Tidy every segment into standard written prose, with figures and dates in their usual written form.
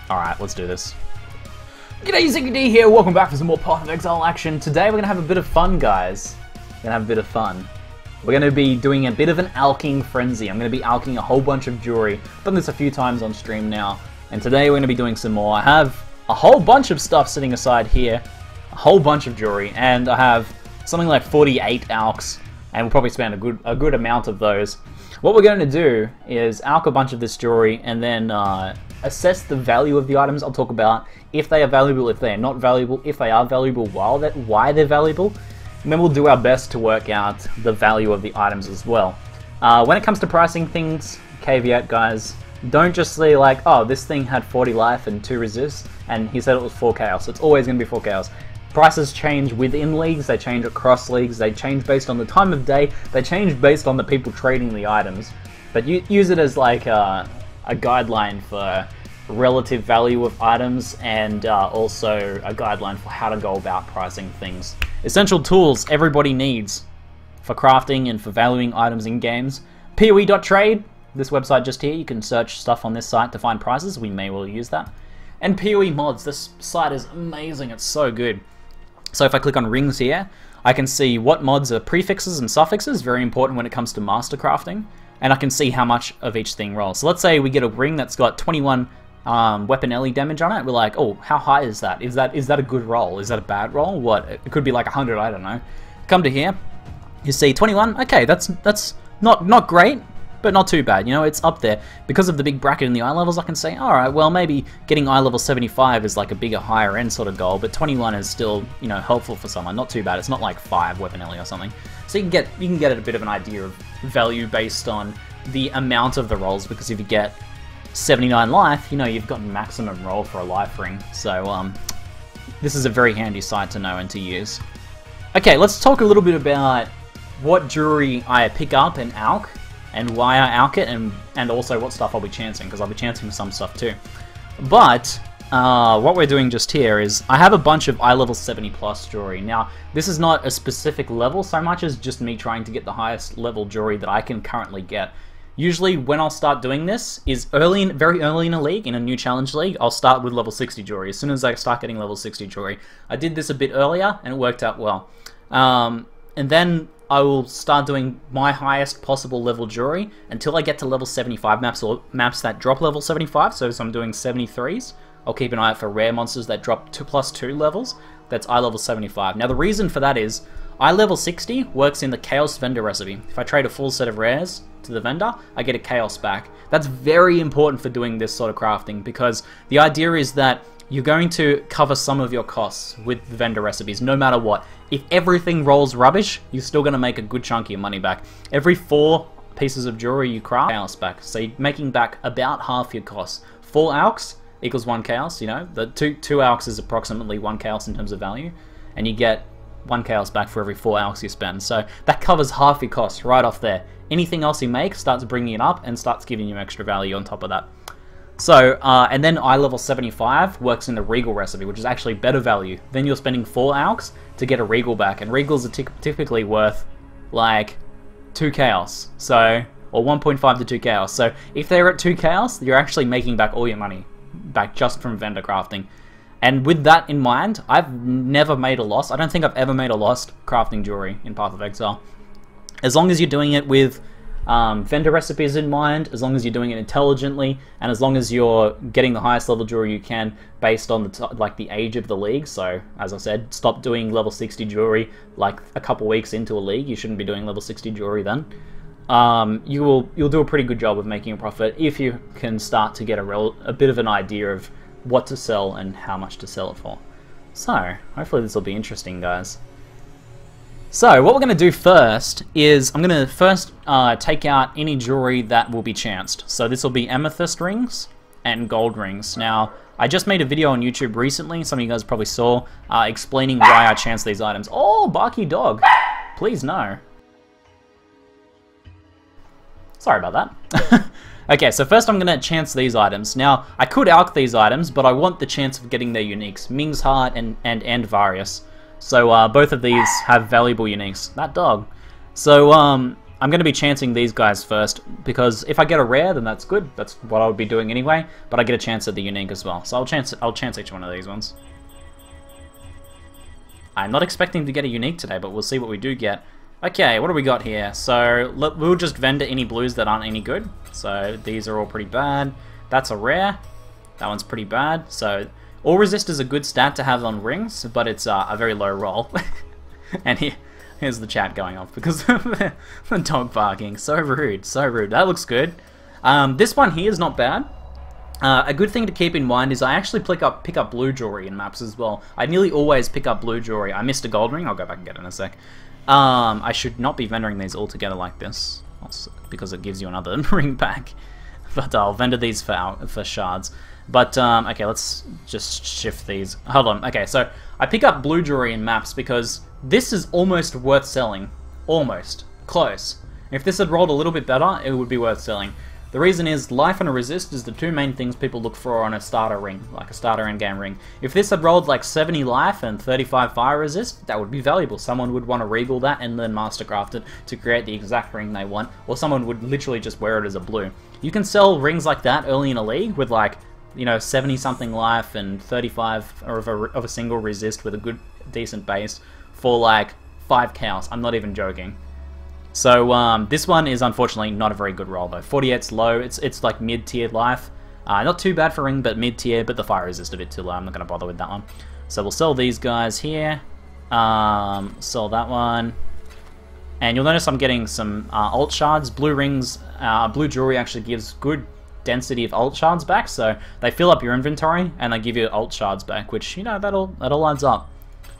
Alright, let's do this. G'day, ZiggyD here, welcome back for some more Path of Exile action. Today we're going to have a bit of fun, guys. We're going to have a bit of fun. We're going to be doing a bit of an alching frenzy. I'm going to be alching a whole bunch of jewelry. I've done this a few times on stream now, and today we're going to be doing some more. I have a whole bunch of stuff sitting aside here, a whole bunch of jewelry, and I have something like 48 alks, and we'll probably spend a good amount of those. What we're going to do is alk a bunch of this jewelry, and then assess the value of the items. I'll talk about if they are valuable, if they are not valuable, if they are valuable, why they're valuable, and then we'll do our best to work out the value of the items as well. When it comes to pricing things, caveat guys, don't just say like, oh, this thing had 40 life and 2 resist, and he said it was 4 chaos. It's always going to be 4 chaos. Prices change within leagues, they change across leagues, they change based on the time of day, they change based on the people trading the items. But you use it as like a guideline for relative value of items, and also a guideline for how to go about pricing things. Essential tools everybody needs for crafting and for valuing items in games. PoE.trade, this website just here, you can search stuff on this site to find prices, we may well use that. And PoE mods, this site is amazing, it's so good. So if I click on rings here, I can see what mods are prefixes and suffixes, very important when it comes to master crafting, and I can see how much of each thing rolls. So let's say we get a ring that's got 21 weapon LE damage on it. We're like, oh, how high is that? Is that a good roll? Is that a bad roll? What? It could be like 100, I don't know. Come to here, you see 21. Okay, that's not great, but not too bad. You know, it's up there. Because of the big bracket in the eye levels, I can say, alright, well, maybe getting eye level 75 is like a bigger, higher end sort of goal, but 21 is still, you know, helpful for someone. Not too bad. It's not like 5 weapon LE or something. So you can get a bit of an idea of value based on the amount of the rolls, because if you get 79 life, you know, you've got maximum roll for a life ring. So this is a very handy site to know and to use. Okay, let's talk a little bit about what jewelry I pick up and alk, and why I alk it, and also what stuff I'll be chancing, because I'll be chancing some stuff too. But what we're doing just here is I have a bunch of eye level 70 plus jewelry. Now, this is not a specific level so much as just me trying to get the highest level jewelry that I can currently get. Usually when I'll start doing this is very early in a league, in a new challenge league, I'll start with level 60 jewelry. As soon as I start getting level 60 jewelry. I did this a bit earlier and it worked out well. And then I will start doing my highest possible level jewelry until I get to level 75 maps, or maps that drop level 75. So I'm doing 73s. I'll keep an eye out for rare monsters that drop 2+2 levels. That's eye level 75. Now the reason for that is eye level 60 works in the chaos vendor recipe. If I trade a full set of rares to the vendor, I get a chaos back. That's very important for doing this sort of crafting, because the idea is that you're going to cover some of your costs with the vendor recipes, no matter what. If everything rolls rubbish, you're still going to make a good chunk of your money back. Every 4 pieces of jewelry you craft, chaos back. So you're making back about half your costs. 4 alks equals 1 chaos, you know. The 2 alks is approximately 1 chaos in terms of value, and you get 1 chaos back for every 4 alks you spend. So that covers half your costs right off there. Anything else you make starts bringing it up and starts giving you extra value on top of that. So, and then eye level 75 works in the regal recipe, which is actually better value. Then you're spending 4 alks to get a regal back, and regals are typically worth like 2 chaos, so, or 1.5 to 2 chaos. So if they're at 2 chaos, you're actually making back all your money back just from vendor crafting. And with that in mind, I've never made a loss. I don't think I've ever made a loss crafting jewelry in Path of Exile. As long as you're doing it with vendor recipes in mind, as long as you're doing it intelligently, and as long as you're getting the highest level jewelry you can based on the age of the league. So as I said, stop doing level 60 jewelry like a couple weeks into a league. You shouldn't be doing level 60 jewelry then. You'll do a pretty good job of making a profit if you can start to get a bit of an idea of what to sell and how much to sell it for. So hopefully this will be interesting, guys. So what we're going to do first is I'm going to first take out any jewelry that will be chanced. So this will be amethyst rings and gold rings. Now, I just made a video on YouTube recently, some of you guys probably saw, explaining why I chance these items. Oh, barky dog. Please no. Sorry about that. Okay, so first I'm going to chance these items. Now, I could alk these items, but I want the chance of getting their uniques. Ming's Heart and Various. So both of these have valuable uniques. That dog. So I'm going to be chancing these guys first, because if I get a rare, then that's good. That's what I would be doing anyway, but I get a chance at the unique as well. So I'll chance each one of these ones. I'm not expecting to get a unique today, but we'll see what we do get. Okay, what do we got here? So we'll just vendor any blues that aren't any good. So these are all pretty bad. That's a rare. That one's pretty bad. So all resist is a good stat to have on rings, but it's a very low roll. And here's the chat going off because of the dog barking. So rude, so rude. That looks good. This one here is not bad. A good thing to keep in mind is I actually pick up blue jewelry in maps as well. I nearly always pick up blue jewelry. I missed a gold ring. I'll go back and get it in a sec. I should not be vendoring these all together like this, also, because it gives you another ring back. But I'll vendor these for shards. But, okay, let's just shift these. Hold on. Okay, so I pick up blue jewelry in maps because this is almost worth selling. Almost. Close. If this had rolled a little bit better, it would be worth selling. The reason is life and a resist is the two main things people look for on a starter ring, like a starter endgame ring. If this had rolled like 70 life and 35 fire resist, that would be valuable. Someone would want to regal that and then mastercraft it to create the exact ring they want, or someone would literally just wear it as a blue. You can sell rings like that early in a league with like, you know, 70 something life and 35 of a single resist with a good decent base for like 5 chaos. I'm not even joking. So this one is unfortunately not a very good roll though. 48's low. It's like mid-tier life. Not too bad for ring, but mid-tier. But the fire resist a bit too low. I'm not going to bother with that one. So we'll sell these guys here. Sell that one. And you'll notice I'm getting some alt shards. Blue rings, blue jewelry actually gives good density of alt shards back. So they fill up your inventory and they give you alt shards back, which, you know, that all adds up.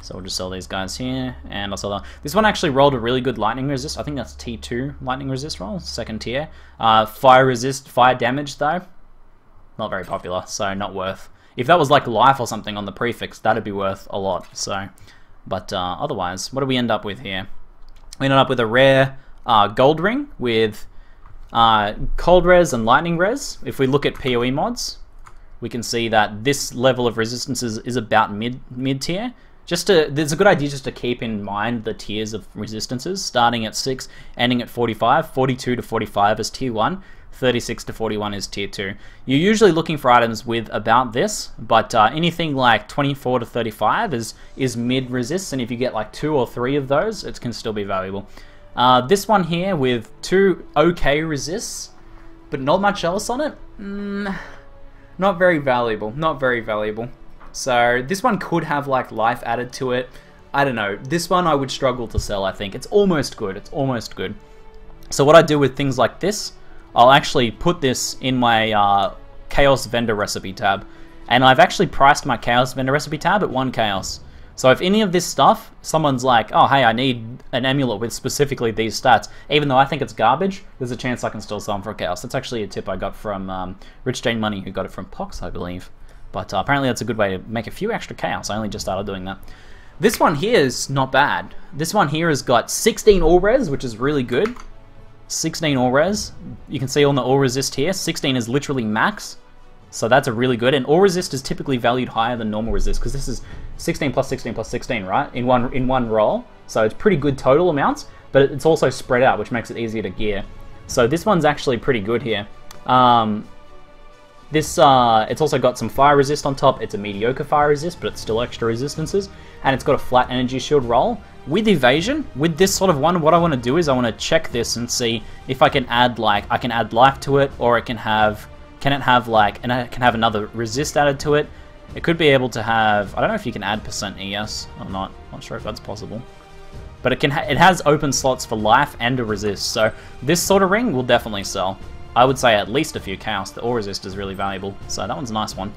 So we'll just sell these guys here, and I'll sell that. This one actually rolled a really good lightning resist. I think that's T2 lightning resist roll, second tier. Fire resist, fire damage though, not very popular, so not worth. If that was like life or something on the prefix, that'd be worth a lot. So, but otherwise, what do we end up with here? We ended up with a rare gold ring with cold res and lightning res. If we look at PoE mods, we can see that this level of resistances is about mid tier. There's a good idea just to keep in mind the tiers of resistances, starting at 6, ending at 45, 42 to 45 is tier 1, 36 to 41 is tier 2. You're usually looking for items with about this, but anything like 24 to 35 is mid resists, and if you get like 2 or 3 of those, it can still be valuable. This one here with 2 okay resists, but not much else on it, not very valuable, not very valuable. So this one could have like life added to it. I don't know. This one I would struggle to sell, I think. It's almost good. It's almost good. So what I do with things like this, I'll actually put this in my Chaos Vendor Recipe tab. And I've actually priced my Chaos Vendor Recipe tab at 1 Chaos. So if any of this stuff, someone's like, oh hey, I need an amulet with specifically these stats, even though I think it's garbage, there's a chance I can still sell them for a Chaos. That's actually a tip I got from Rich Jane Money, who got it from Pox, I believe. But apparently that's a good way to make a few extra chaos. I only just started doing that. This one here is not bad. This one here has got 16 all res, which is really good. 16 all res. You can see on the all resist here, 16 is literally max. So that's a really good. And all resist is typically valued higher than normal resist, because this is 16 plus 16 plus 16, right? In one roll. So it's pretty good total amounts, but it's also spread out, which makes it easier to gear. So this one's actually pretty good here. It's also got some fire resist on top. It's a mediocre fire resist, but it's still extra resistances. And it's got a flat energy shield roll. With evasion, with this sort of one, what I want to do is I want to check this and see if I can add life to it, or can it have another resist added to it. It could be able to have, I don't know if you can add % ES or not. Not sure if that's possible. But it has open slots for life and a resist. So this sort of ring will definitely sell. I would say at least a few chaos. The ore resist is really valuable, so that one's a nice one.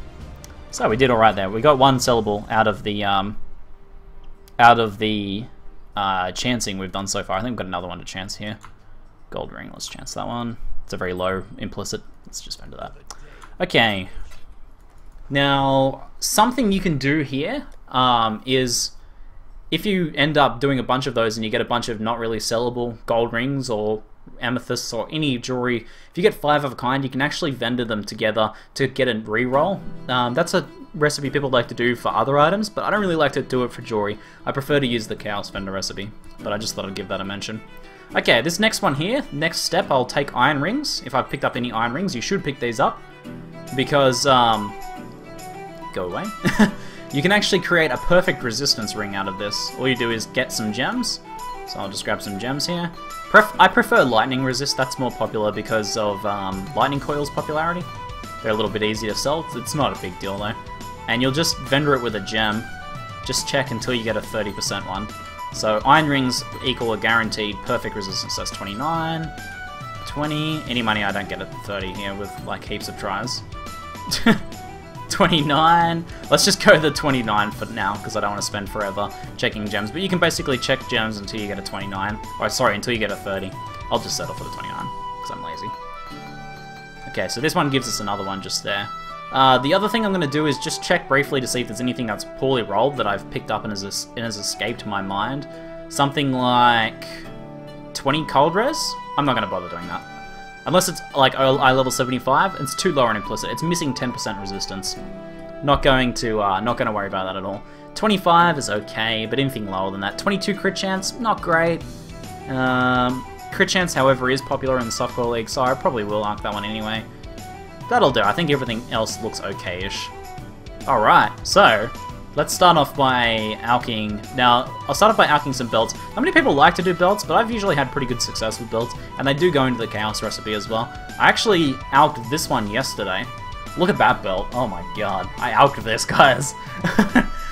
So we did all right there. We got one sellable out of the chancing we've done so far. I think we've got another one to chance here. Gold ring. Let's chance that one. It's a very low implicit. Let's just vendor that. Okay. Now something you can do here is if you end up doing a bunch of those and you get a bunch of not really sellable gold rings or amethysts or any jewelry, if you get 5 of a kind, you can actually vendor them together to get a reroll. That's a recipe people like to do for other items, but I don't really like to do it for jewelry. I prefer to use the chaos vendor recipe, but I just thought I'd give that a mention. Okay, this next one here, next step, I'll take iron rings. If I've picked up any iron rings, you should pick these up. Because, go away. You can actually create a perfect resistance ring out of this. All you do is get some gems. So I'll just grab some gems here. I prefer lightning resist, that's more popular because of lightning coil's popularity. They're a little bit easier to sell, it's not a big deal though. And you'll just vendor it with a gem. Just check until you get a 30% one. So iron rings equal a guaranteed perfect resistance, that's 29, 20, any money I don't get at 30 here with like heaps of tries. 29, let's just go the 29 for now because I don't want to spend forever checking gems, but you can basically check gems until you get a 29, or sorry, until you get a 30. I'll just settle for the 29 because I'm lazy. Okay, so this one gives us another one just there. The other thing I'm going to do is just check briefly to see if there's anything that's poorly rolled that I've picked up and has escaped my mind. Something like 20 cold res? I'm not going to bother doing that. Unless it's like I level 75, it's too low on implicit. It's missing 10% resistance. Not going to worry about that at all. 25 is okay, but anything lower than that. 22 crit chance, not great. Crit chance, however, is popular in the softcore league, so I probably will arc that one anyway. That'll do. I think everything else looks okay-ish. Alright, so let's start off by alching. Now, I'll start off by alching some belts. Not many people like to do belts, but I've usually had pretty good success with belts, and they do go into the chaos recipe as well. I actually alched this one yesterday. Look at that belt. Oh my god. I alched this, guys.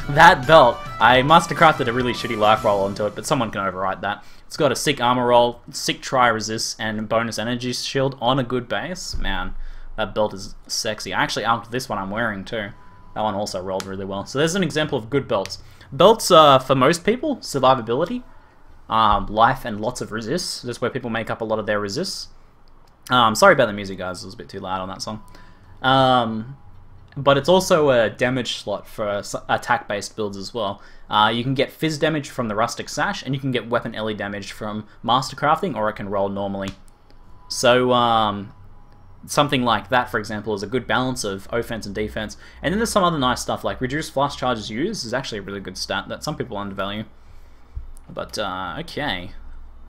That belt. I must have crafted a really shitty life roll onto it, but someone can overwrite that. It's got a sick armor roll, sick try resist, and bonus energy shield on a good base. Man. That belt is sexy. I actually alched this one I'm wearing too. That one also rolled really well. So there's an example of good belts. Belts, for most people, survivability, life, and lots of resists. That's where people make up a lot of their resists. Sorry about the music, guys. It was a bit too loud on that song. But it's also a damage slot for attack-based builds as well. You can get fizz damage from the Rustic Sash, and you can get weapon ele damage from Mastercrafting, or it can roll normally. So, something like that, for example, is a good balance of offense and defense. And then there's some other nice stuff, like reduced flash charges used is actually a really good stat that some people undervalue. But, okay.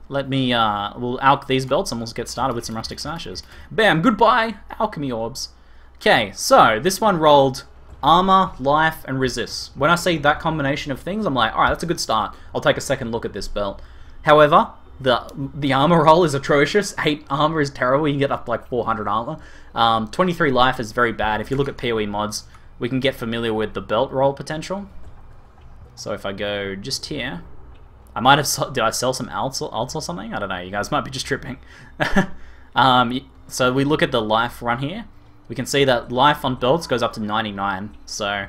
Let me, we'll alch these belts and we'll get started with some Rustic Sashes. Bam! Goodbye, alchemy orbs. Okay, so this one rolled armor, life, and resist. When I see that combination of things, I'm like, alright, that's a good start. I'll take a second look at this belt. However, the armor roll is atrocious. 8 armor is terrible. You can get up like 400 armor. 23 life is very bad. If you look at PoE mods, we can get familiar with the belt roll potential. So if I go just here, I might have... Did I sell some alts or something? I don't know. You guys might be just tripping. So we look at the life run here. We can see that life on belts goes up to 99. So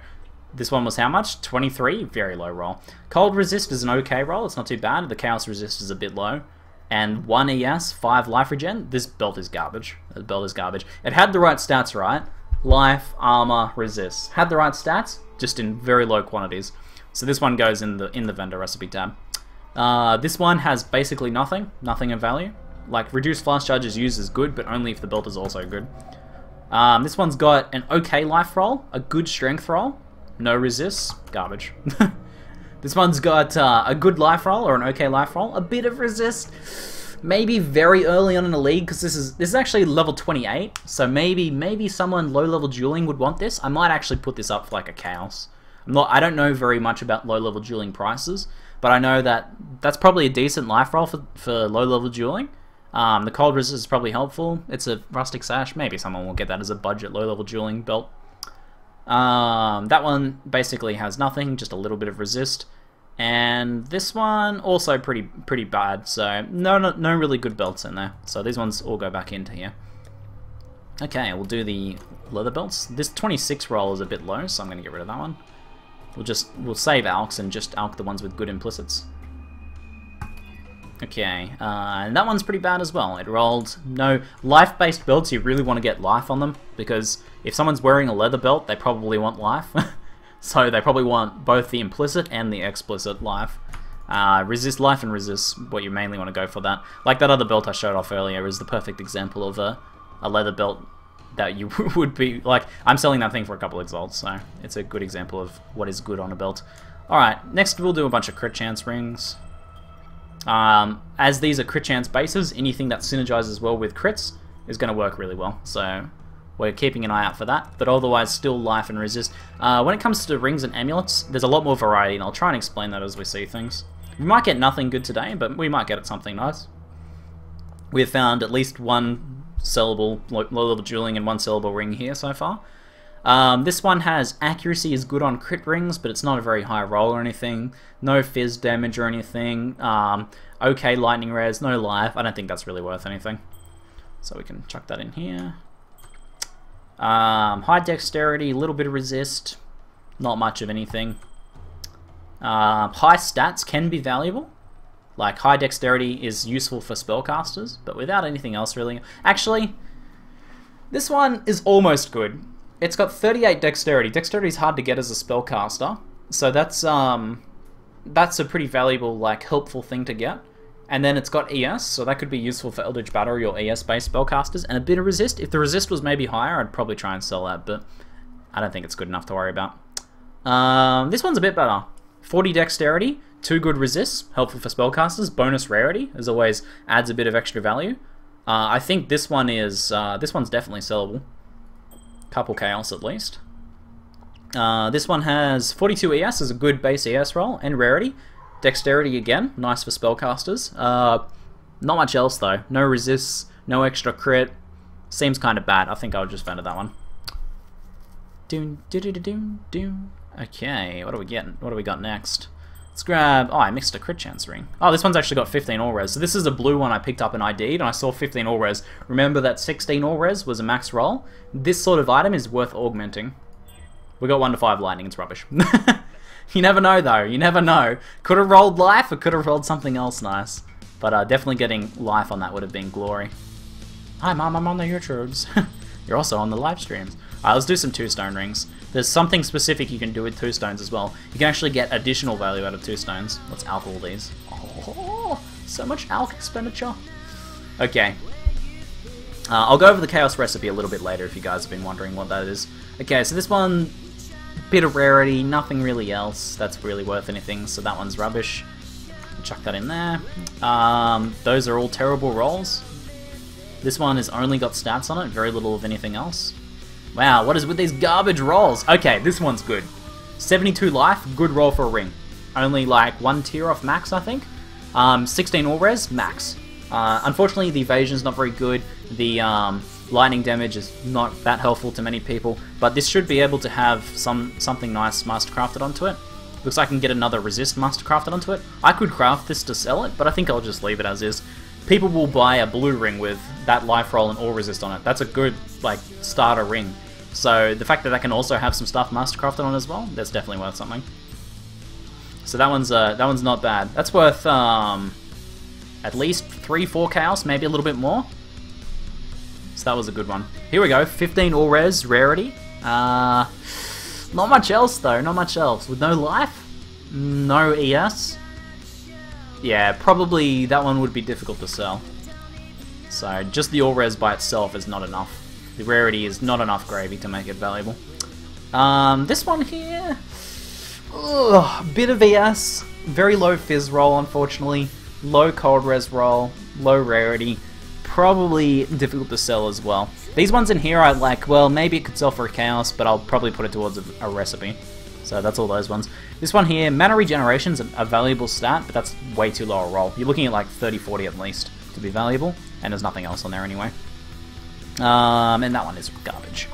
this one was how much? 23? Very low roll. Cold resist is an okay roll. It's not too bad. The chaos resist is a bit low. And 1 ES, 5 life regen. This belt is garbage. The belt is garbage. It had the right stats, right? Life, armor, resist. Had the right stats, just in very low quantities. So this one goes in the vendor recipe tab. This one has basically nothing of value. Like, reduced flash charges used is good, but only if the belt is also good. This one's got an okay life roll, a good strength roll, no resist, garbage. This one's got a good life roll or an okay life roll, a bit of resist, maybe very early on in the league because this is actually level 28, so maybe someone low level dueling would want this. I might actually put this up for like a chaos. I don't know very much about low level dueling prices, but I know that that's probably a decent life roll for low level dueling. The cold resist is probably helpful. It's a rustic sash. Maybe someone will get that as a budget low level dueling belt. That one basically has nothing, just a little bit of resist. And this one also pretty bad. So no really good belts in there. So these ones all go back into here. Okay, we'll do the leather belts. This 26 roll is a bit low, so I'm going to get rid of that one. We'll save alks and just alk the ones with good implicits. Okay, and that one's pretty bad as well. It rolled no life-based belts. You really want to get life on them because if someone's wearing a leather belt, they probably want life. So they probably want both the implicit and the explicit life. Resist life and resist what you mainly want to go for that. Like that other belt I showed off earlier is the perfect example of a leather belt that you would be like. I'm selling that thing for a couple exalts, so it's a good example of what is good on a belt. Alright, next we'll do a bunch of crit chance rings. As these are crit chance bases, anything that synergizes well with crits is going to work really well. So we're keeping an eye out for that, but otherwise still life and resist. When it comes to rings and amulets, there's a lot more variety, and I'll try and explain that as we see things. We might get nothing good today, but we might get something nice. We've found at least one sellable low-level dueling and one sellable ring here so far. This one has accuracy is good on crit rings, but it's not a very high roll or anything. No fizz damage or anything. Okay lightning res, no life. I don't think that's really worth anything. So we can chuck that in here. High dexterity, a little bit of resist. Not much of anything. High stats can be valuable. Like, high dexterity is useful for spellcasters, but without anything else really. Actually, this one is almost good. It's got 38 dexterity. Dexterity is hard to get as a spellcaster, so that's a pretty valuable, like, helpful thing to get. And then it's got ES, so that could be useful for Eldritch Battery or ES-based spellcasters, and a bit of resist. If the resist was maybe higher, I'd probably try and sell that, but I don't think it's good enough to worry about. This one's a bit better. 40 dexterity, 2 good resists, helpful for spellcasters. Bonus rarity, as always, adds a bit of extra value. I think this one is this one's definitely sellable. Couple chaos at least. This one has 42 ES as a good base ES roll, and rarity. Dexterity again, nice for spellcasters. Not much else though. No resists, no extra crit. Seems kind of bad. I think I'll just vendor that one. Okay, what are we getting? What do we got next? Let's grab... Oh, I mixed a crit chance ring. Oh, this one's actually got 15 all res. So this is a blue one I picked up and ID'd, and I saw 15 all res. Remember that 16 all res was a max roll? This sort of item is worth augmenting. We got 1 to 5 lightning. It's rubbish. You never know, though. You never know. Could have rolled life, or could have rolled something else nice. But definitely getting life on that would have been glory. Hi, Mom. I'm on the YouTubes. You're also on the live streams. Alright, let's do some 2-stone rings. There's something specific you can do with 2 stones as well. You can actually get additional value out of 2 stones. Let's alch all these. Oh, so much alch expenditure. Okay. I'll go over the chaos recipe a little bit later if you guys have been wondering what that is. Okay, so this one, bit of rarity, nothing really else that's really worth anything, so that one's rubbish. Chuck that in there. Those are all terrible rolls. This one has only got stats on it, very little of anything else. Wow, what is with these garbage rolls? Okay, this one's good. 72 life, good roll for a ring. Only like 1 tier off max, I think. 16 all res, max. Unfortunately, the evasion's not very good. The lightning damage is not that helpful to many people, but this should be able to have something nice mastercrafted onto it. Looks like I can get another resist mastercrafted onto it. I could craft this to sell it, but I think I'll just leave it as is. People will buy a blue ring with that life roll and all resist on it. That's a good, like, starter ring. So the fact that I can also have some stuff mastercrafted on as well, that's definitely worth something. So that one's not bad. That's worth at least 3-4 chaos, maybe a little bit more. So that was a good one. Here we go, 15 all res rarity. Not much else though, not much else. With no life, no ES. Yeah, probably that one would be difficult to sell. So just the all res by itself is not enough. The rarity is not enough gravy to make it valuable. This one here, bit of ES, very low fizz roll unfortunately, low cold res roll, low rarity, probably difficult to sell as well. These ones in here I like, well maybe it could sell for a chaos, but I'll probably put it towards a recipe. So that's all those ones. This one here, mana regeneration's a valuable stat, but that's way too low a roll. You're looking at like 30-40 at least to be valuable, and there's nothing else on there anyway. And that one is garbage.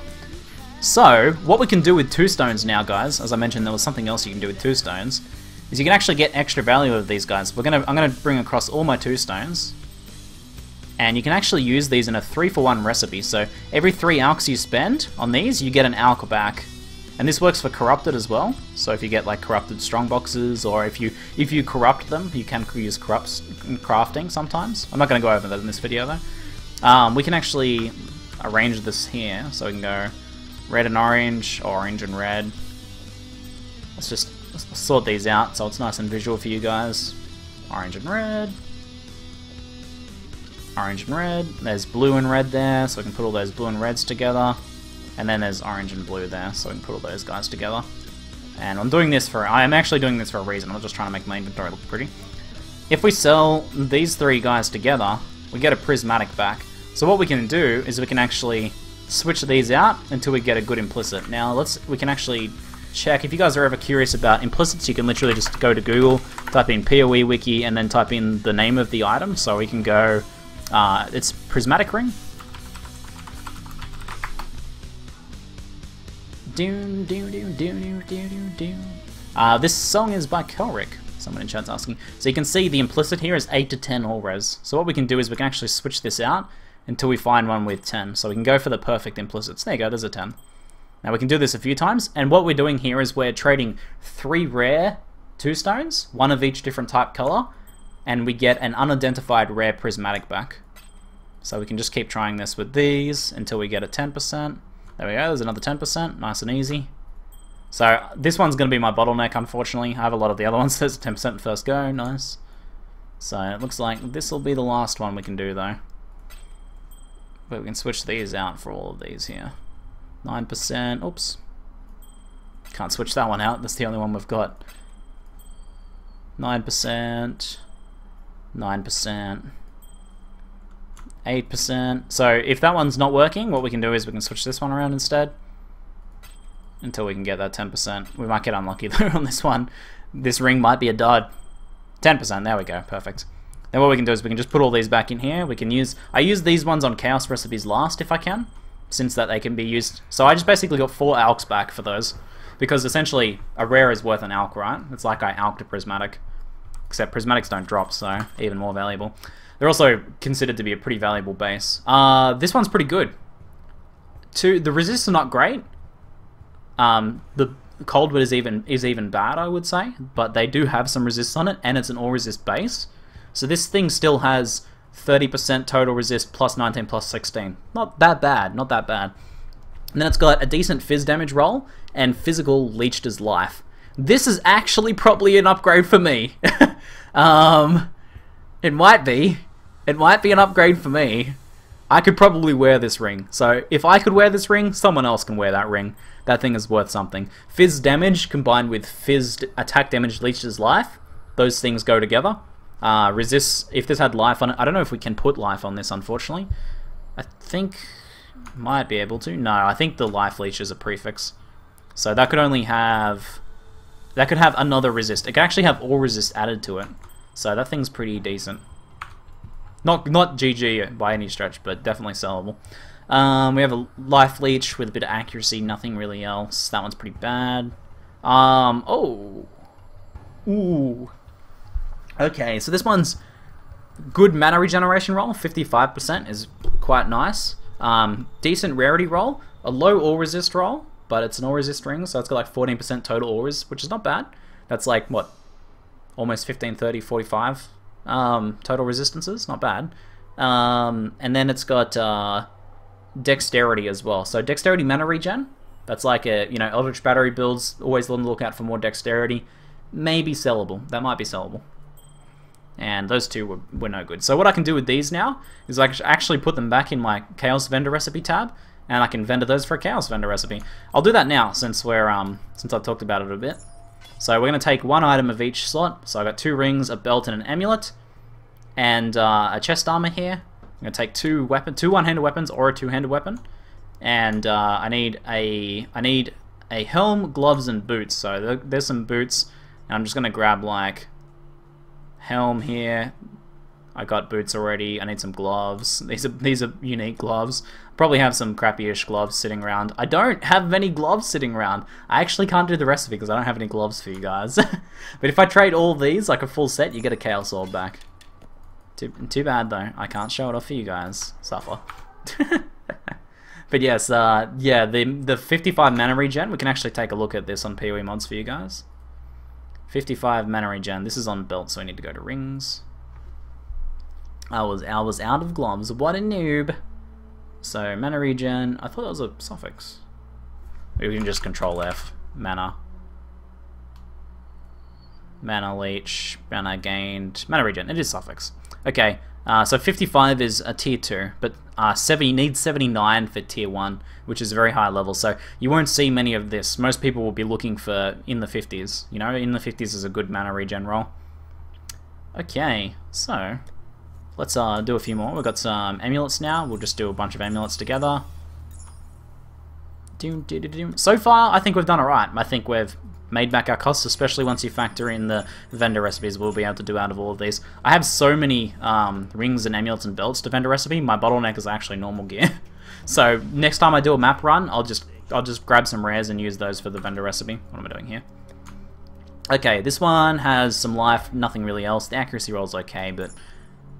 So, what we can do with 2 stones now, guys, as I mentioned there was something else you can do with 2 stones, is you can actually get extra value of these guys. I'm gonna bring across all my 2 stones, and you can actually use these in a 3-for-1 recipe. So every 3 alchs you spend on these, you get an alch back. And this works for corrupted as well. So if you get like corrupted strongboxes, or if you corrupt them, you can use crafting sometimes. I'm not going to go over that in this video though. We can actually arrange this here, so we can go red and orange and red. Let's just sort these out so it's nice and visual for you guys. Orange and red. Orange and red. There's blue and red there, so we can put all those blue and reds together. And then there's orange and blue there, so we can put all those guys together. And I'm actually doing this for a reason. I'm just trying to make my inventory look pretty. if we sell these 3 guys together, we get a prismatic back. So what we can do is we can actually switch these out until we get a good implicit. Now we can actually check. If you guys are ever curious about implicits, you can literally just go to Google, type in PoE wiki, and then type in the name of the item. So we can go, it's prismatic ring. This song is by Kelric. Someone in chat's asking. So you can see the implicit here is 8 to 10 all res. So what we can do is we can actually switch this out until we find one with 10. So we can go for the perfect implicits. There you go, there's a 10. Now we can do this a few times, and what we're doing here is we're trading 3 rare 2 stones, 1 of each different type color, and we get an unidentified rare prismatic back. So we can just keep trying this with these until we get a 10%. There we go, there's another 10%, nice and easy. So this one's going to be my bottleneck, unfortunately. I have a lot of the other ones. There's 10% first go, nice. So it looks like this will be the last one we can do though. But we can switch these out for all of these here. 9%, oops. Can't switch that one out, that's the only one we've got. 9%, 9%, 8%. So if that one's not working, what we can do is we can switch this one around instead. Until we can get that 10%. We might get unlucky though on this one. This ring might be a dud. 10%, there we go, perfect. Then what we can do is we can just put all these back in here. We can use, I use these ones on chaos recipes last if I can, since that they can be used. So I just basically got 4 alks back for those. Because essentially, a rare is worth an alk, right? It's like I alked a prismatic. Except prismatics don't drop, so even more valuable. They're also considered to be a pretty valuable base. This one's pretty good. The resists are not great. The cold wood is even bad, I would say, but they do have some resist on it, and it's an all resist base. So this thing still has 30% total resist plus 19 plus 16. Not that bad, not that bad. And then it's got a decent fizz damage roll and physical leeched as life. This is actually probably an upgrade for me. It might be an upgrade for me. I could probably wear this ring. So if I could wear this ring, someone else can wear that ring. That thing is worth something. Fizz damage combined with fizzed attack damage leeched as life. Those things go together. Resists, if this had life on it, I don't know if we can put life on this, unfortunately. I think might be able to. No, I think the life leech is a prefix. So that could only have, that could have another resist. It can actually have all resist added to it. So that thing's pretty decent. Not GG by any stretch, but definitely sellable. We have a life leech with a bit of accuracy, nothing really else. That one's pretty bad. Oh. Ooh. Okay, so this one's good mana regeneration roll, 55% is quite nice. Decent rarity roll, a low all resist roll, but it's an all resist ring, so it's got like 14% total all res, which is not bad. That's like, what, almost 15, 30, 45 total resistances, not bad. And then it's got dexterity as well. So dexterity mana regen, that's like a, you know, Eldritch Battery builds, always on the lookout for more dexterity. Maybe sellable, that might be sellable. And those two were no good. So what I can do with these now is I actually put them back in my Chaos Vendor recipe tab, and I can vendor those for a Chaos Vendor recipe. I'll do that now since we're since I've talked about it a bit. So we're going to take one item of each slot. So I got 2 rings, a belt, and an amulet, and a chest armor here. I'm going to take 2 one-handed weapons or a 2-handed weapon, and I need a helm, gloves, and boots. So there's some boots, and I'm just going to grab like helm here. I got boots already. I need some gloves. These are unique gloves. Probably have some crappy-ish gloves sitting around. I don't have many gloves sitting around. I actually can't do the recipe because I don't have any gloves for you guys. But if I trade all these like a full set, you get a Chaos Orb back. Too bad though. I can't show it off for you guys. Suffer. But yes, yeah, the 55 mana regen. We can actually take a look at this on PoE mods for you guys. 55 mana regen. This is on belt, so we need to go to rings. I was out of gloves. What a noob. So mana regen. I thought that was a suffix. We can just control F. Mana. Mana leech. Mana gained. Mana regen. It is suffix. Okay. So 55 is a tier 2, but 70 needs 79 for tier 1, which is a very high level. So you won't see many of this. Most people will be looking for in the 50s. You know, in the 50s is a good mana regen roll. Okay, so let's do a few more. We've got some amulets now. We'll just do a bunch of amulets together. So far, I think we've done alright. I think we've made back our costs, especially once you factor in the vendor recipes we'll be able to do out of all of these. I have so many rings and amulets and belts to vendor recipe, my bottleneck is actually normal gear. So next time I do a map run, I'll just grab some rares and use those for the vendor recipe. What am I doing here? Okay, this one has some life, nothing really else. The accuracy roll's okay, but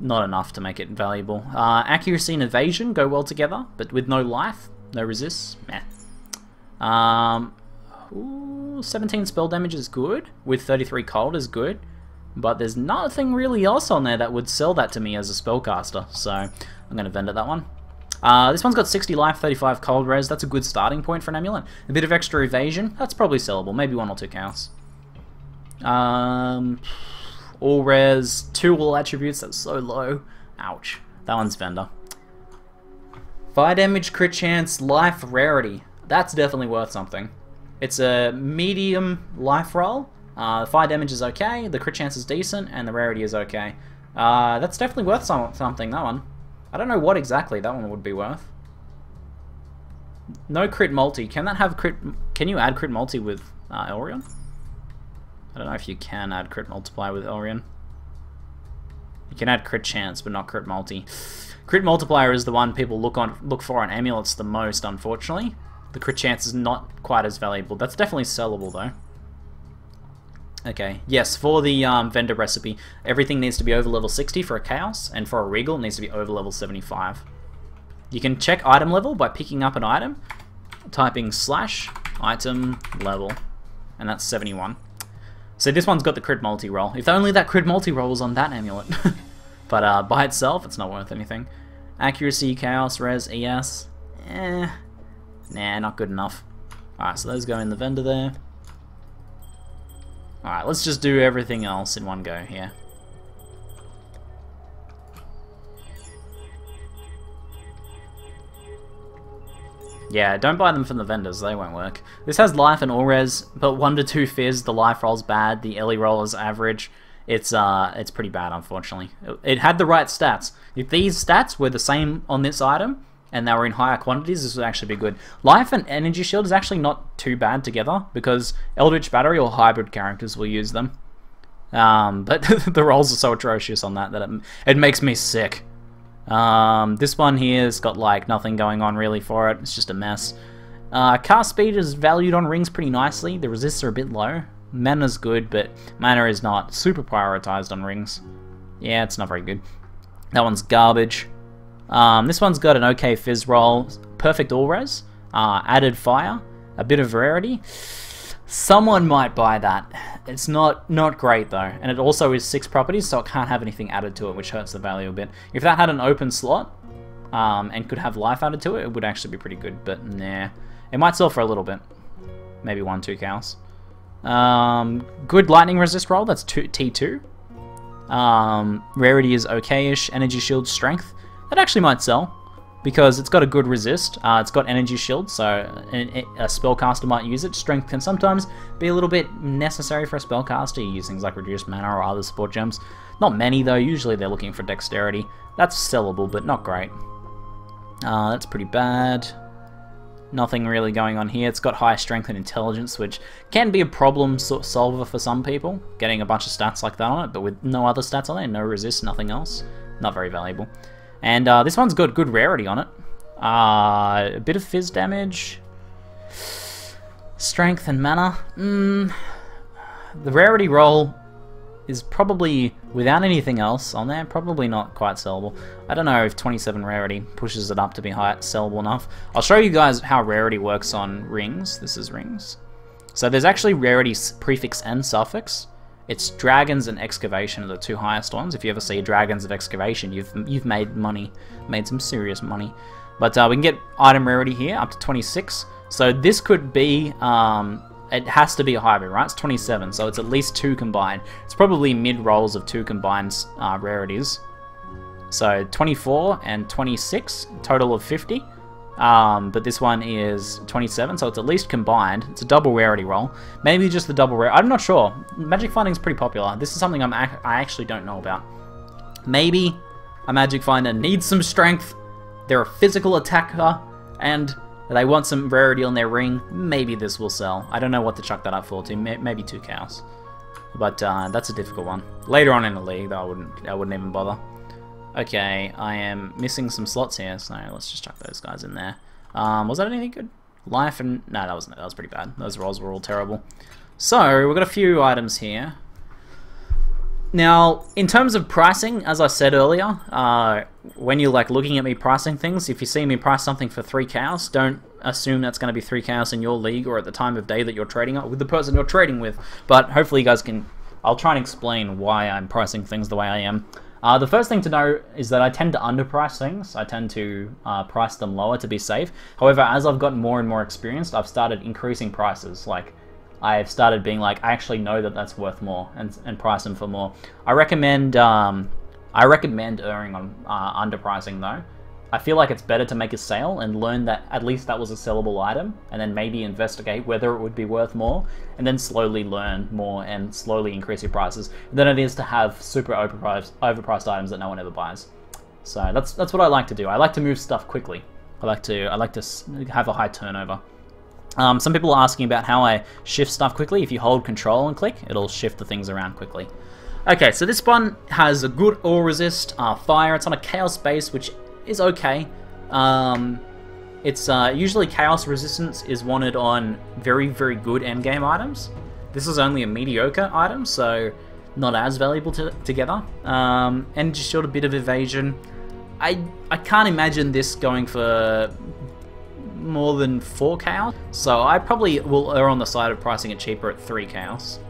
not enough to make it valuable. Accuracy and evasion go well together, but with no life, no resists, meh. 17 spell damage is good, with 33 cold is good, but there's nothing really else on there that would sell that to me as a spellcaster, so I'm going to vendor that one. This one's got 60 life, 35 cold res, that's a good starting point for an amulet. A bit of extra evasion, that's probably sellable, maybe 1 or 2 chaos. All res, 2 all attributes, that's so low, ouch, that one's vendor. Fire damage, crit chance, life, rarity. That's definitely worth something. It's a medium life roll. Fire damage is okay, the crit chance is decent, and the rarity is okay. That's definitely worth something, that one. I don't know what exactly that one would be worth. No crit multi. Can that have crit... Can you add crit multi with Elrion? I don't know if you can add crit multiply with Elrion. You can add crit chance, but not crit multi. Crit multiplier is the one people look for on amulets the most, unfortunately. The crit chance is not quite as valuable. That's definitely sellable though. Okay, yes, for the vendor recipe, everything needs to be over level 60 for a chaos, and for a regal it needs to be over level 75. You can check item level by picking up an item, typing / item level, and that's 71. So this one's got the crit multi-roll. If only that crit multi-roll was on that amulet. But by itself, it's not worth anything. Accuracy, chaos, res, ES, nah, not good enough. Alright, so those go in the vendor there. Alright, let's just do everything else in one go here. Yeah, don't buy them from the vendors, they won't work. This has life and all res, but 1 to 2 fizz, the life roll's bad, the Ellie roll is average. It's pretty bad, unfortunately. It had the right stats. If these stats were the same on this item, and they were in higher quantities, this would actually be good. Life and Energy Shield is actually not too bad together, because Eldritch Battery or hybrid characters will use them. But the rolls are so atrocious on that it makes me sick. This one here's got like nothing going on really for it, it's just a mess. Cast speed is valued on rings pretty nicely, the resists are a bit low. Mana's good, but mana is not super prioritized on rings. Yeah, it's not very good. That one's garbage. This one's got an okay fizz roll, perfect all res, added fire, a bit of rarity. Someone might buy that. It's not great though, and it also is 6 properties, so it can't have anything added to it, which hurts the value a bit. If that had an open slot and could have life added to it, it would actually be pretty good, but nah. It might sell for a little bit, maybe 1-2 cows. Good lightning resist roll, that's T2. Rarity is okay-ish, energy shield, strength. That actually might sell, because it's got a good resist, it's got energy shield, so a spellcaster might use it. Strength can sometimes be a little bit necessary for a spellcaster. You use things like reduced mana or other support gems. Not many though, usually they're looking for dexterity. That's sellable, but not great. That's pretty bad. Nothing really going on here. It's got high strength and intelligence, which can be a problem solver for some people, getting a bunch of stats like that on it, but with no other stats on it, no resist, nothing else, not very valuable. And this one's got good rarity on it. A bit of fizz damage, strength and mana. The rarity roll is probably, without anything else on there, probably not quite sellable. I don't know if 27 rarity pushes it up to be sellable enough. I'll show you guys how rarity works on rings. This is rings. So there's actually rarity prefix and suffix. It's dragons and excavation are the 2 highest ones. If you ever see dragons of excavation, you've made money, made some serious money. But we can get item rarity here up to 26. So this could be, it has to be a hybrid, right? It's 27, so it's at least 2 combined. It's probably mid rolls of 2 combined rarities. So 24 and 26, total of 50. But this one is 27, so it's at least combined. It's a double rarity roll. Maybe just the double rare. I'm not sure. Magic Finding is pretty popular. This is something I actually don't know about. Maybe a Magic Finder needs some strength. They're a physical attacker, and they want some rarity on their ring. Maybe this will sell. I don't know what to chuck that up for. Maybe 2 cows. But that's a difficult one. Later on in the league, though, I wouldn't even bother. Okay, I am missing some slots here, so let's just chuck those guys in there. Was that anything good? Life and... No, that was pretty bad. Those rolls were all terrible. So, we've got a few items here. Now, in terms of pricing, as I said earlier, when you're like looking at me pricing things, if you see me price something for 3 cows, don't assume that's going to be 3 cows in your league or at the time of day that you're trading with the person you're trading with. But hopefully you guys can... I'll try and explain why I'm pricing things the way I am. The first thing to know is that I tend to underprice things. I tend to price them lower to be safe. However, as I've gotten more and more experienced, I've started increasing prices. Like, I've started being like, I actually know that that's worth more, and price them for more. I recommend erring on underpricing though. I feel like it's better to make a sale and learn that at least that was a sellable item, and then maybe investigate whether it would be worth more, and then slowly learn more and slowly increase your prices, than it is to have super overpriced items that no one ever buys. So that's what I like to do. I like to move stuff quickly. I like to have a high turnover. Some people are asking about how I shift stuff quickly. If you hold control and click, it'll shift the things around quickly. Okay, so this one has a good ore resist, fire. It's on a chaos base, which is okay. It's usually chaos resistance is wanted on very, very good endgame items. This is only a mediocre item, so not as valuable together. And just short a bit of evasion. I can't imagine this going for more than 4 cows, so I probably will err on the side of pricing it cheaper at 3 cows.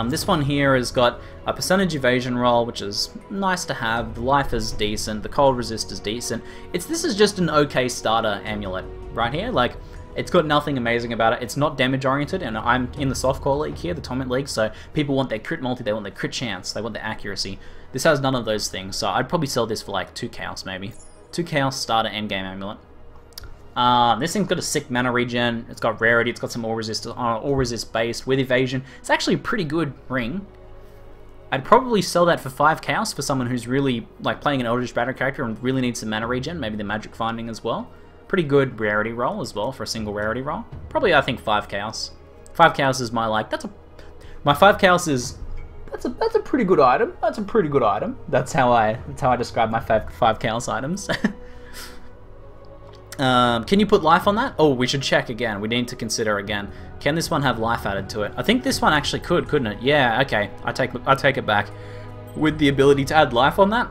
This one here has got a percentage evasion roll, which is nice to have. The life is decent. The cold resist is decent. This is just an okay starter amulet right here. Like, it's got nothing amazing about it. It's not damage oriented, and I'm in the softcore league here, the Torment League, so people want their crit multi, they want their crit chance, they want their accuracy. This has none of those things, so I'd probably sell this for like 2 cows maybe. 2 cows starter endgame amulet. This thing's got a sick mana regen, it's got rarity, it's got some ore resist based with evasion. It's actually a pretty good ring. I'd probably sell that for 5 cows for someone who's really like playing an Eldritch Battle character and really needs some mana regen, maybe the magic finding as well. Pretty good rarity roll as well for a single rarity roll. Probably I think 5 cows. 5 cows is my like, my 5 cows is, that's a pretty good item. That's a pretty good item. That's how I describe my 5 cows items. Can you put life on that? Oh, we should check again. We need to consider again. Can this one have life added to it? I think this one actually could, couldn't it? Yeah, okay. I take it back. With the ability to add life on that,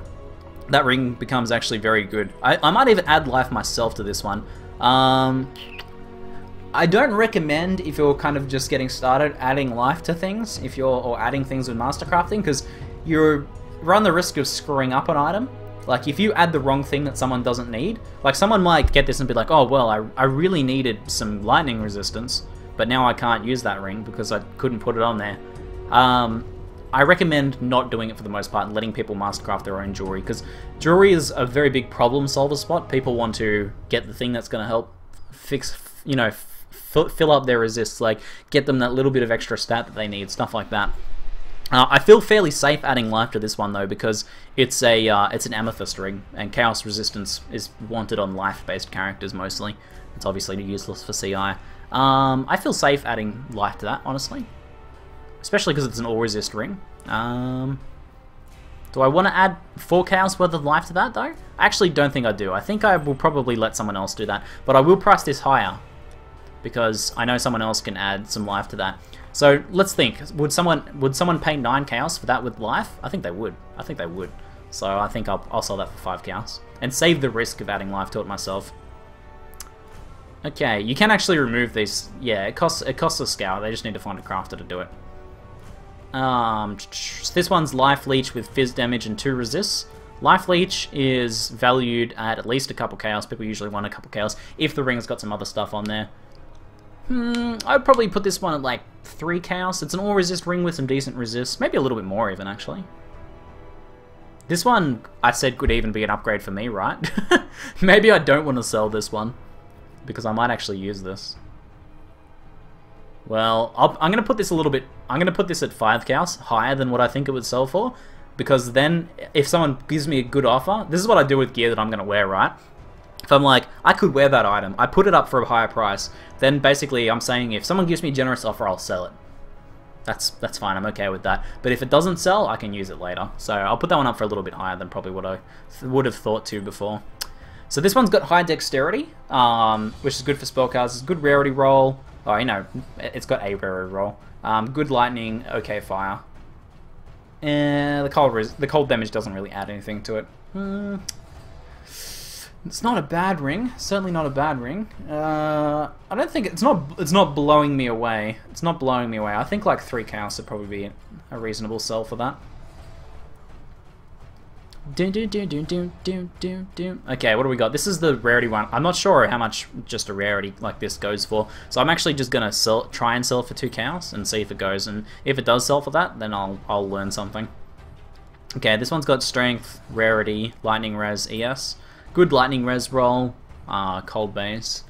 that ring becomes actually very good. I might even add life myself to this one. I don't recommend, if you're kind of just getting started, adding life to things, or adding things with master crafting, because you run the risk of screwing up an item. Like, if you add the wrong thing that someone doesn't need, like, someone might get this and be like, oh, well, I really needed some lightning resistance, but now I can't use that ring because I couldn't put it on there. I recommend not doing it for the most part and letting people mastercraft their own jewelry, because jewelry is a very big problem solver spot. People want to get the thing that's going to help fix, you know, fill up their resists, like, get them that little bit of extra stat that they need, stuff like that. I feel fairly safe adding life to this one though, because it's an amethyst ring, and chaos resistance is wanted on life-based characters mostly. It's obviously useless for CI. I feel safe adding life to that, honestly, especially because it's an all resist ring. Do I want to add 4 cows worth of life to that though? I actually don't think I do. I think I will probably let someone else do that, but I will price this higher because I know someone else can add some life to that. So let's think. Would someone pay 9 cows for that with life? I think they would. I think they would. So I think I'll sell that for 5 cows and save the risk of adding life to it myself. Okay, you can actually remove these. Yeah, it costs a scour. They just need to find a crafter to do it. This one's life leech with fizz damage and 2 resists. Life leech is valued at least a couple chaos. People usually want a couple chaos if the ring's got some other stuff on there. I'd probably put this one at like 3 chaos. It's an all resist ring with some decent resists. Maybe a little bit more even, actually. This one, I said, could even be an upgrade for me, right? Maybe I don't want to sell this one, because I might actually use this. Well, I'm going to put this a little bit... I'm going to put this at 5 cows, higher than what I think it would sell for, because then, if someone gives me a good offer... This is what I do with gear that I'm going to wear, right? If I'm like, I could wear that item, I put it up for a higher price, then basically I'm saying if someone gives me a generous offer, I'll sell it. That's fine, I'm okay with that. But if it doesn't sell, I can use it later. So I'll put that one up for a little bit higher than probably what I would have thought to before. So this one's got high dexterity, which is good for spellcasters. It's good rarity roll. Oh, you know, it's got a rarity roll. Good lightning, okay fire. The cold damage doesn't really add anything to it. It's not a bad ring. Certainly not a bad ring. I don't think it's not blowing me away. It's not blowing me away. I think like 3 cows would probably be a reasonable sell for that. Okay, what do we got? This is the rarity one. I'm not sure how much just a rarity like this goes for. So I'm actually just gonna try and sell it for 2 cows and see if it goes. And if it does sell for that, then I'll learn something. Okay, this one's got strength, rarity, lightning res, ES. Good lightning res roll, cold base,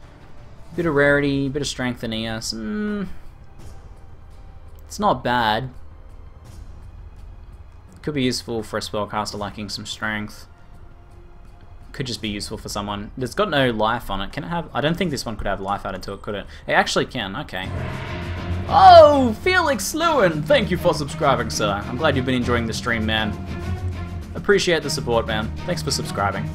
bit of rarity, bit of strength and ES. It's not bad. Could be useful for a spellcaster lacking some strength. Could just be useful for someone. It's got no life on it. Can it have? I don't think this one could have life added to it, could it? It actually can. Okay. Oh, Felix Lewin! Thank you for subscribing, sir. I'm glad you've been enjoying the stream, man. Appreciate the support, man. Thanks for subscribing.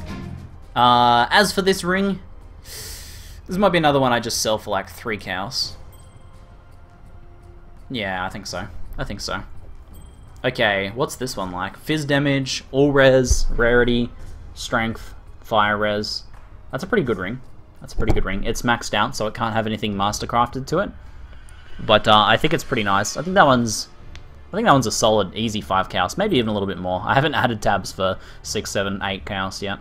As for this ring, this might be another one I just sell for like 3 cows. Yeah, I think so. I think so. Okay, what's this one like? Fizz damage, all res, rarity, strength, fire res. That's a pretty good ring. That's a pretty good ring. It's maxed out, so it can't have anything mastercrafted to it. But I think it's pretty nice. I think that one's a solid, easy 5 cows. Maybe even a little bit more. I haven't added tabs for 6, 7, 8 cows yet.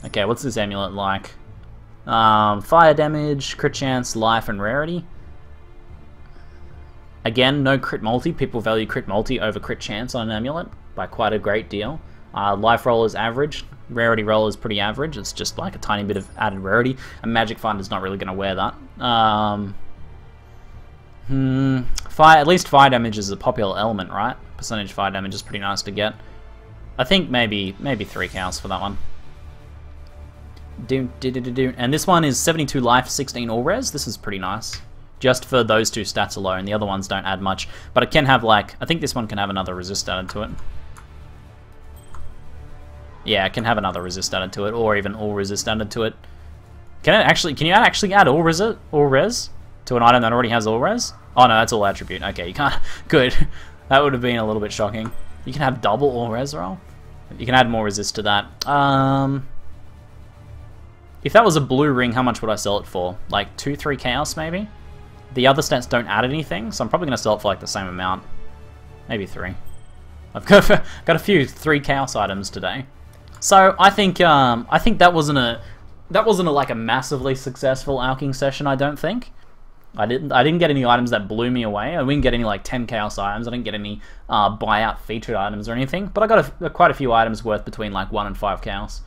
Okay, what's this amulet like? Fire damage, crit chance, life, and rarity. Again, no crit multi. People value crit multi over crit chance on an amulet by quite a great deal. Life roll is average. Rarity roll is pretty average. It's just like a tiny bit of added rarity. And Magic Finder's not really going to wear that. At least fire damage is a popular element, right? Percentage fire damage is pretty nice to get. I think maybe 3 cows for that one. And this one is 72 life, 16 all res. This is pretty nice. Just for those 2 stats alone. The other ones don't add much. But it can have like, I think this one can have another resist added to it. Yeah, it can have another resist added to it, or even all resist added to it. Can you actually add all res to an item that already has all res? Oh no, that's all attribute. Okay, you can't. Good. That would have been a little bit shocking. You can have double all res roll. You can add more resist to that. If that was a blue ring, how much would I sell it for? Like 2, 3 chaos maybe? The other stats don't add anything, so I'm probably going to sell it for like the same amount. Maybe 3. I've got a few 3 chaos items today. So I think that wasn't like a massively successful alching session, I don't think. I didn't get any items that blew me away. I didn't get any like 10 chaos items. I didn't get any buyout featured items or anything. But I got quite a few items worth between like 1 and 5 chaos.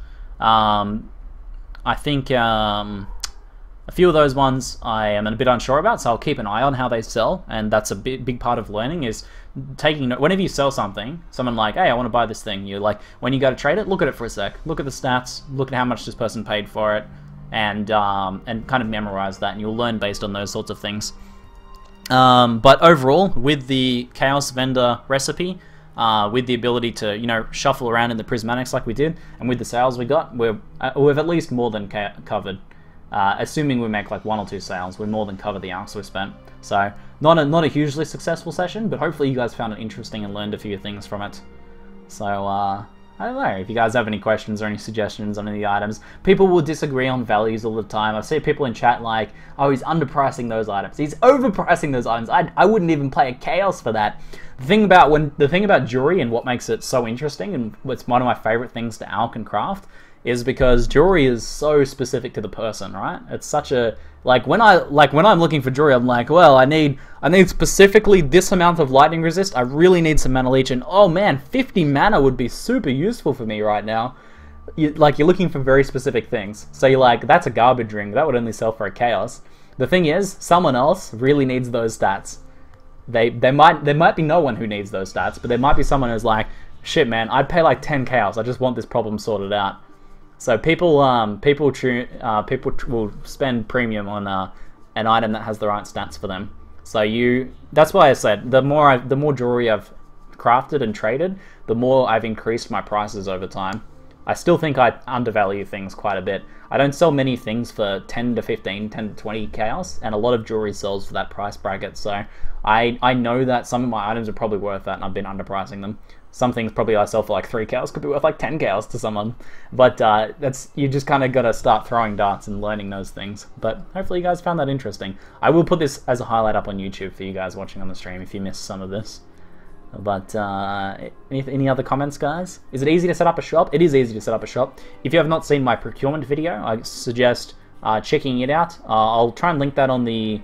I think a few of those ones I am a bit unsure about, so I'll keep an eye on how they sell, and that's a big part of learning is taking whenever you sell something, someone like, hey, I want to buy this thing, you're like, when you go to trade it, look at it for a sec, look at the stats, look at how much this person paid for it, and kind of memorize that, and you'll learn based on those sorts of things. But overall, with the Chaos Vendor recipe, with the ability to, you know, shuffle around in the prismatics like we did, and with the sales we got, we've at least more than covered. Assuming we make like 1 or 2 sales, we more than cover the arcs we spent. So not a hugely successful session, but hopefully you guys found it interesting and learned a few things from it. So I don't know if you guys have any questions or any suggestions on any items. People will disagree on values all the time. I see people in chat like, oh, he's underpricing those items, he's overpricing those items. I wouldn't even play a chaos for that. The thing about Jewellery and what makes it so interesting, and what's one of my favorite things to alch and craft, is because jewelry is so specific to the person, right? It's such a when I'm looking for jewelry, I'm like, well, I need specifically this amount of lightning resist. I really need some mana leech, and oh man, 50 mana would be super useful for me right now. You're looking for very specific things. So you're like, that's a garbage ring. That would only sell for a chaos. The thing is, someone else really needs those stats. There might be no one who needs those stats, but there might be someone who's like, shit, man, I'd pay like 10 chaos. I just want this problem sorted out. So people will spend premium on an item that has the right stats for them. So that's why I said the more jewelry I've crafted and traded, the more I've increased my prices over time. I still think I undervalue things quite a bit. I don't sell many things for 10 to 15, 10 to 20 chaos, and a lot of jewelry sells for that price bracket. So I know that some of my items are probably worth that, and I've been underpricing them. Some things probably I sell for like 3 chaos could be worth like 10 chaos to someone. But you just kind of got to start throwing darts and learning those things. But hopefully you guys found that interesting. I will put this as a highlight up on YouTube for you guys watching on the stream if you missed some of this. But any other comments, guys? Is it easy to set up a shop? It is easy to set up a shop. If you have not seen my procurement video, I suggest checking it out. I'll try and link that on the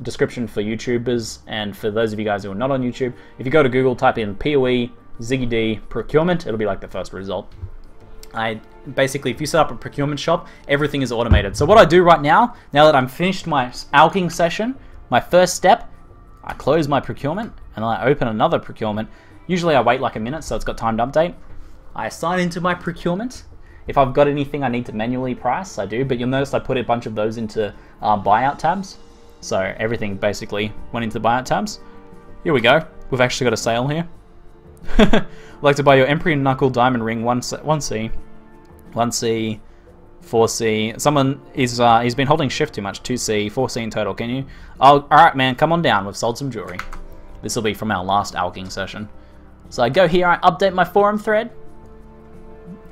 description for YouTubers, and for those of you guys who are not on YouTube, if you go to Google, type in PoE ZiggyD procurement, it'll be like the first result. Basically, if you set up a procurement shop, everything is automated. So what I do right now that I'm finished my alching session, my first step, I close my procurement and I open another procurement. Usually I wait like a minute so it's got time to update. I assign into my procurement. If I've got anything I need to manually price, I do, but you'll notice I put a bunch of those into buyout tabs. So everything basically went into the buyout tabs. Here we go. We've actually got a sale here. I'd like to buy your Emperor Knuckle Diamond Ring 1C, 4C. Someone is he's been holding shift too much. 2C, 4C in total. Can you? Oh, all right, man. Come on down. We've sold some jewelry. This will be from our last alching session. So I go here. I update my forum thread.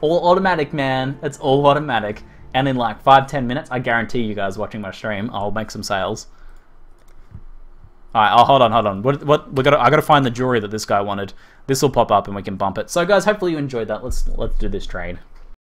All automatic, man. It's all automatic. And in like 5-10 minutes, I guarantee you guys watching my stream, I'll make some sales. All right. Oh, hold on. I gotta find the jewelry that this guy wanted. This will pop up and we can bump it. So guys, hopefully you enjoyed that. Let's do this trade.